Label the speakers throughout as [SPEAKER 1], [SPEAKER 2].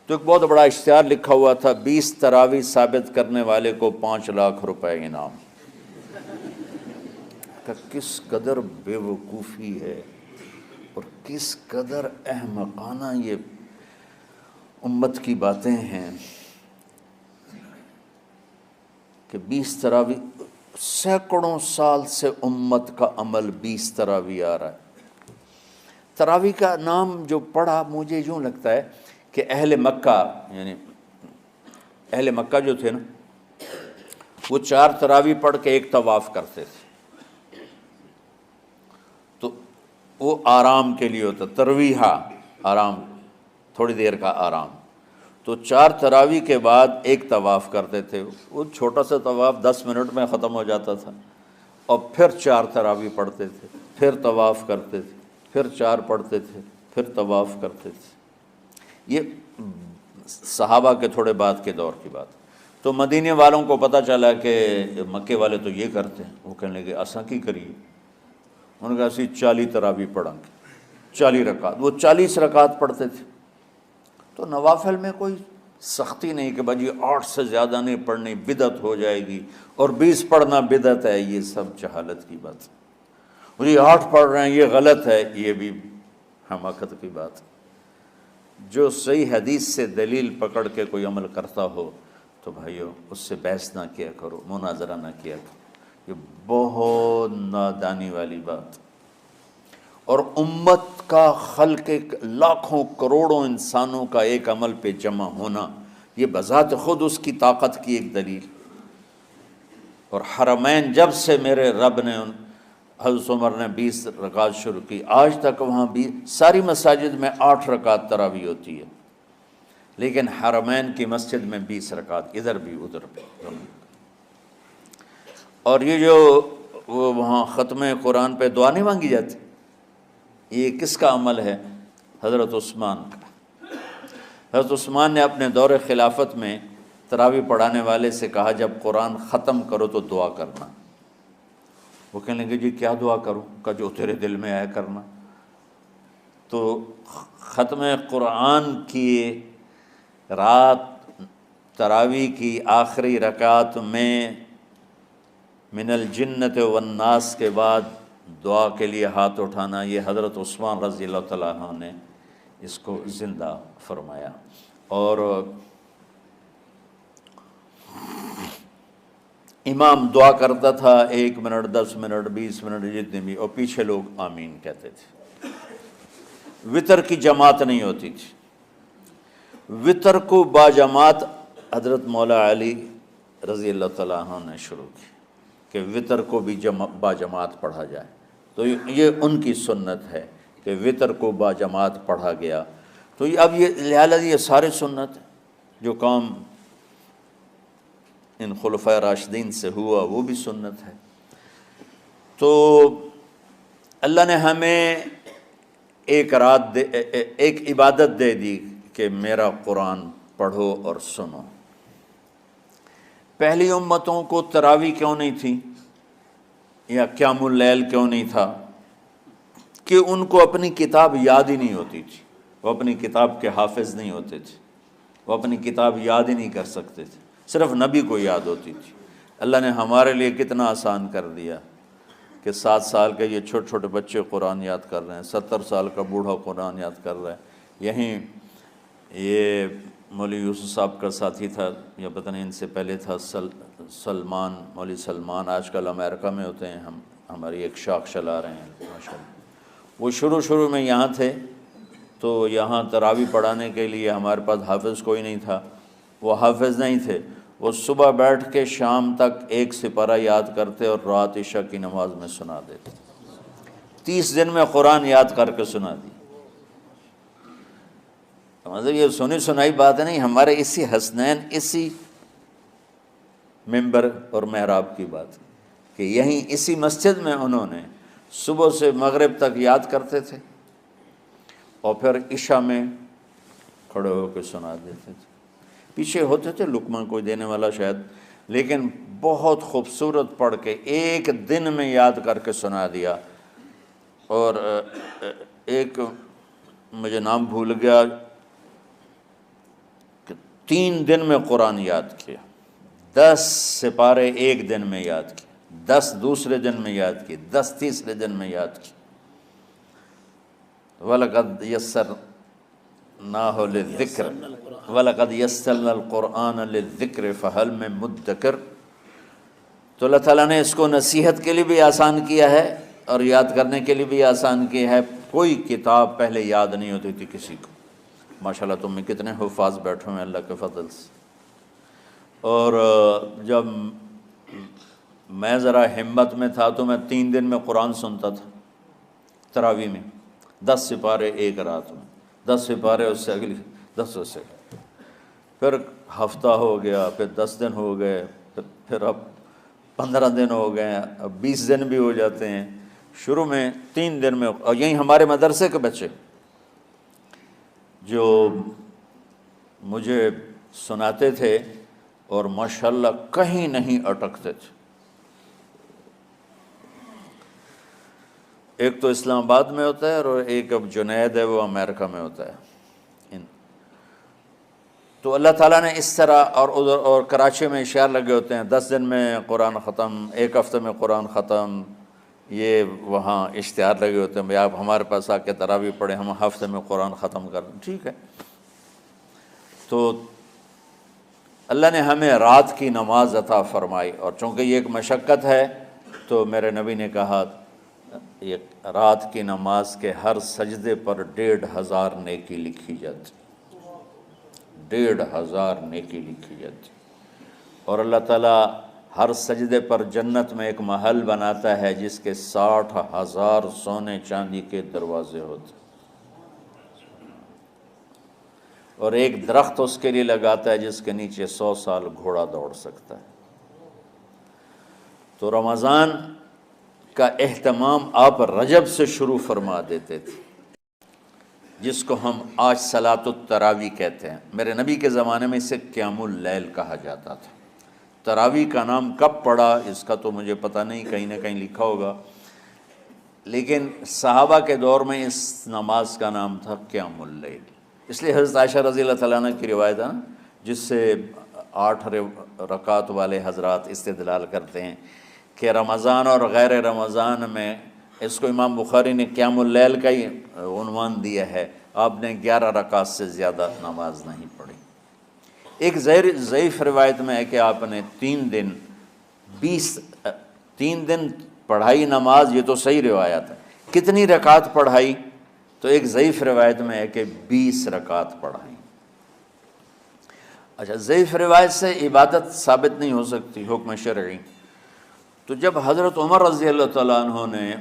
[SPEAKER 1] تو ایک بہت بڑا اشتہار لکھا ہوا تھا، 20 تراویح ثابت کرنے والے کو 5 لاکھ روپے انعام۔ کہ کس قدر بے وقوفی ہے اور کس قدر احمقانہ یہ امت کی باتیں ہیں کہ 20 تراویح، سینکڑوں سال سے امت کا عمل 20 تراویح آ رہا ہے۔ تراویح کا نام جو پڑھا مجھے یوں لگتا ہے کہ اہل مکہ، یعنی اہل مکہ جو تھے نا، وہ 4 تراویح پڑھ کے ایک طواف کرتے تھے، تو وہ آرام کے لیے ہوتا، ترویحہ آرام، تھوڑی دیر کا آرام۔ تو 4 تراویح کے بعد ایک طواف کرتے تھے، وہ چھوٹا سا طواف 10 منٹ میں ختم ہو جاتا تھا، اور پھر 4 تراویح پڑھتے تھے، پھر طواف کرتے تھے، پھر 4 پڑھتے تھے، پھر طواف کرتے تھے۔ یہ صحابہ کے تھوڑے بعد کے دور کی بات۔ تو مدینے والوں کو پتہ چلا کہ مکے والے تو یہ کرتے ہیں، وہ کہنے لگے اساں کی کریے؟ انہوں نے کہا اسی 40 تراویح پڑھیں گے، 40 رکعت۔ وہ 40 رکعت پڑھتے تھے۔ تو نوافل میں کوئی سختی نہیں کہ بھائی 8 سے زیادہ نہیں پڑھنی، بدعت ہو جائے گی، اور 20 پڑھنا بدعت ہے، یہ سب جہالت کی بات ہے۔ اور یہ 8 پڑھ رہے ہیں یہ غلط ہے، یہ بھی حماقت کی بات ہے۔ جو صحیح حدیث سے دلیل پکڑ کے کوئی عمل کرتا ہو تو بھائیو اس سے بحث نہ کیا کرو، مناظرہ نہ کیا کرو، یہ بہت نادانی والی بات۔ اور امت کا خلق لاکھوں کروڑوں انسانوں کا ایک عمل پہ جمع ہونا، یہ بذات خود اس کی طاقت کی ایک دلیل۔ اور حرمین جب سے میرے رب نے حضرت عمر نے 20 رکعت شروع کی، آج تک وہاں بھی ساری مساجد میں 8 رکعت تراویح ہوتی ہے، لیکن حرمین کی مسجد میں 20 رکعت، ادھر بھی ادھر بھی۔ اور یہ جو وہ وہاں ختم قرآن پہ دعا نہیں مانگی جاتی، یہ کس کا عمل ہے؟ حضرت عثمان کا۔ حضرت عثمان نے اپنے دور خلافت میں تراویح پڑھانے والے سے کہا جب قرآن ختم کرو تو دعا کرنا۔ وہ کہنے لگے جی کیا دعا کروں؟ کہ جو تیرے دل میں آیا کرنا۔ تو ختم قرآن کی رات تراویح کی آخری رکعت میں من الجنت والناس کے بعد دعا کے لیے ہاتھ اٹھانا، یہ حضرت عثمان رضی اللہ تعالیٰ عنہ نے اس کو زندہ فرمایا۔ اور امام دعا کرتا تھا 1 منٹ 10 منٹ 20 منٹ جتنے بھی، اور پیچھے لوگ آمین کہتے تھے۔ وطر کی جماعت نہیں ہوتی تھی، وطر کو باجماعت حضرت مولا علی رضی اللہ تعالیٰ عنہ نے شروع کی کہ وطر کو بھی باجماعت پڑھا جائے۔ تو یہ ان کی سنت ہے کہ وطر کو باجماعت پڑھا گیا۔ تو اب یہ لہٰذا یہ سارے سنت جو کام ان خلفۂ راشدین سے ہوا وہ بھی سنت ہے۔ تو اللہ نے ہمیں ایک عبادت دے دی کہ میرا قرآن پڑھو اور سنو۔ پہلی امتوں کو تراویح کیوں نہیں تھی یا قیام اللیل کیوں نہیں تھا؟ کہ ان کو اپنی کتاب یاد ہی نہیں ہوتی تھی، وہ اپنی کتاب کے حافظ نہیں ہوتے تھے، وہ اپنی کتاب یاد ہی نہیں کر سکتے تھے، صرف نبی کو یاد ہوتی تھی۔ اللہ نے ہمارے لیے کتنا آسان کر دیا کہ 7 سال کے یہ چھوٹے چھوٹے بچے قرآن یاد کر رہے ہیں، 70 سال کا بوڑھا قرآن یاد کر رہا ہے۔ یہیں یہ مولوی یوسف صاحب کا ساتھی تھا، یا پتہ نہیں ان سے پہلے تھا، سلمان، مولوی سلمان، آج کل امریکہ میں ہوتے ہیں، ہماری ایک شاخ چلا رہے ہیں ماشاءاللہ۔ وہ شروع میں یہاں تھے، تو یہاں تراویح پڑھانے کے لیے ہمارے پاس حافظ کوئی نہیں تھا، وہ حافظ نہیں تھے، وہ صبح بیٹھ کے شام تک ایک سپارہ یاد کرتے اور رات عشاء کی نماز میں سنا دیتے۔ 30 دن میں قرآن یاد کر کے سنا دی۔ مطلب یہ سنی سنائی بات نہیں، ہمارے اسی حسنین، اسی ممبر اور محراب کی بات کہ یہیں اسی مسجد میں انہوں نے صبح سے مغرب تک یاد کرتے تھے اور پھر عشاء میں کھڑے ہو کے سنا دیتے تھے۔ پیچھے ہوتے تھے لقمہ کوئی دینے والا شاید، لیکن بہت خوبصورت پڑھ کے ایک دن میں یاد کر کے سنا دیا۔ اور ایک مجھے نام بھول گیا، 3 دن میں قرآن یاد کیا، 10 سپارے ایک دن میں یاد کیے، 10 دوسرے دن میں یاد کیے، 10 تیسرے دن میں یاد کیے۔ وَلَقَدْ يَسَّرْنَاهُ لِلذِّكْرِ وَلَقَدْ يَسَّرْنَا الْقُرْآنَ لِلذِّكْرِ فَهَلْ مِن مُدَّكِرٍ۔ تو اللہ تعالیٰ نے اس کو نصیحت کے لیے بھی آسان کیا ہے اور یاد کرنے کے لیے بھی آسان کیا ہے۔ کوئی کتاب پہلے یاد نہیں ہوتی تھی کسی کو، ماشاءاللہ تم میں کتنے حفاظ بیٹھے ہیں اللہ کے فضل سے۔ اور جب میں ذرا ہمت میں تھا تو میں 3 دن میں قرآن سنتا تھا تراویح میں، 10 سپارے ایک رات میں، 10 سپارے اس سے اگلی 10 اس سے، پھر ہفتہ ہو گیا، پھر 10 دن ہو گئے، پھر اب 15 دن ہو گئے، اب 20 دن بھی ہو جاتے ہیں۔ شروع میں 3 دن میں، اور یہیں ہمارے مدرسے کے بچے جو مجھے سناتے تھے اور ماشاءاللہ کہیں نہیں اٹکتے تھے۔ ایک تو اسلام آباد میں ہوتا ہے اور ایک اب جنید ہے وہ امریکہ میں ہوتا ہے۔ تو اللہ تعالیٰ نے اس طرح، اور ادھر اور کراچی میں اشعار لگے ہوتے ہیں، 10 دن میں قرآن ختم، 1 ہفتے میں قرآن ختم۔ یہ وہاں اشتہار لگے ہوتے ہیں، بھئی آپ ہمارے پاس آ کے تراویح پڑھیں، ہم ہفتے میں قرآن ختم کر دیں۔ ٹھیک ہے، تو اللہ نے ہمیں رات کی نماز عطا فرمائی، اور چونکہ یہ ایک مشقت ہے تو میرے نبی نے کہا یہ رات کی نماز کے ہر سجدے پر 1500 نیکی لکھی جاتی، 1500 نیکی لکھی جاتی۔ اور اللہ تعالیٰ ہر سجدے پر جنت میں ایک محل بناتا ہے جس کے 60,000 سونے چاندی کے دروازے ہوتے ہیں، اور ایک درخت اس کے لیے لگاتا ہے جس کے نیچے 100 سال گھوڑا دوڑ سکتا ہے۔ تو رمضان کا اہتمام آپ رجب سے شروع فرما دیتے تھے، جس کو ہم آج صلاۃ التراویح کہتے ہیں۔ میرے نبی کے زمانے میں اسے قیام اللیل کہا جاتا تھا۔ تراویح کا نام کب پڑا اس کا تو مجھے پتہ نہیں، کہیں نہ کہیں لکھا ہوگا، لیکن صحابہ کے دور میں اس نماز کا نام تھا قیام اللیل۔ اس لیے حضرت عائشہ رضی اللہ تعالیٰ عنہ کی روایت ہے جس سے 8 رکعت والے حضرات استدلال کرتے ہیں کہ رمضان اور غیر رمضان میں، اس کو امام بخاری نے قیام اللیل کا ہی عنوان دیا ہے، آپ نے 11 رکعت سے زیادہ نماز نہیں پڑھی۔ ایک ضعیف روایت میں ہے کہ آپ نے 3 دن پڑھائی نماز، یہ تو صحیح روایت ہے۔ کتنی رکعت پڑھائی؟ تو ایک ضعیف روایت میں ہے کہ 20 رکعت پڑھائی۔ اچھا، ضعیف روایت سے عبادت ثابت نہیں ہو سکتی حکم شرعی۔ تو جب حضرت عمر رضی اللہ تعالیٰ عنہ نے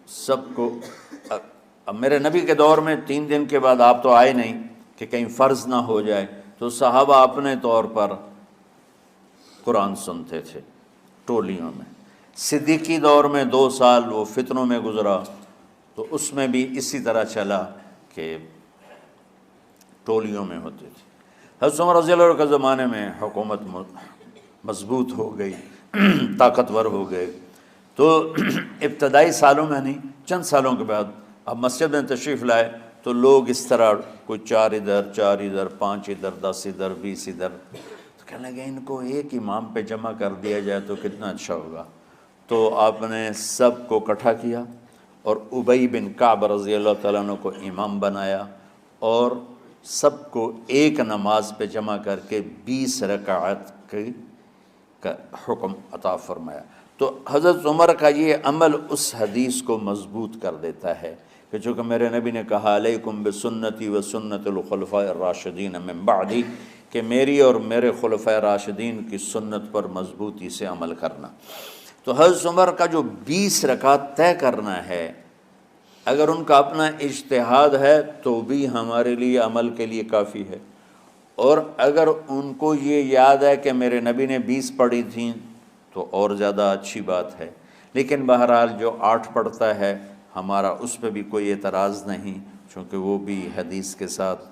[SPEAKER 1] سب کو، اب میرے نبی کے دور میں 3 دن کے بعد آپ تو آئے نہیں کہ کہیں فرض نہ ہو جائے، تو صحابہ اپنے طور پر قرآن سنتے تھے ٹولیوں میں۔ صدیقی دور میں 2 سال وہ فتنوں میں گزرا، تو اس میں بھی اسی طرح چلا کہ ٹولیوں میں ہوتے تھے۔ حضرت عمر رضی اللہ عنہ کے زمانے میں حکومت مضبوط ہو گئی، طاقتور ہو گئے، تو ابتدائی سالوں میں نہیں، چند سالوں کے بعد اب مسجد میں تشریف لائے تو لوگ اس طرح کوئی 4 ادھر 4 ادھر 5 ادھر 10 ادھر 20 ادھر، تو کہنے لگے ان کو ایک امام پہ جمع کر دیا جائے تو کتنا اچھا ہوگا۔ تو آپ نے سب کو اکٹھا کیا اور ابی بن کعب رضی اللہ تعالیٰ عنہ کو امام بنایا، اور سب کو ایک نماز پہ جمع کر کے 20 رکعت کا حکم عطا فرمایا۔ تو حضرت عمر کا یہ عمل اس حدیث کو مضبوط کر دیتا ہے کہ چونکہ میرے نبی نے کہا علیکم بسنتی و سنت الخلفاء الراشدین من بعدی، کہ میری اور میرے خلفاء راشدین کی سنت پر مضبوطی سے عمل کرنا۔ تو حضرت عمر کا جو 20 رکعت طے کرنا ہے، اگر ان کا اپنا اجتہاد ہے تو بھی ہمارے لیے عمل کے لیے کافی ہے، اور اگر ان کو یہ یاد ہے کہ میرے نبی نے 20 پڑھی تھیں تو اور زیادہ اچھی بات ہے۔ لیکن بہرحال جو 8 پڑھتا ہے ہمارا اس پہ بھی کوئی اعتراض نہیں، چونکہ وہ بھی حدیث کے ساتھ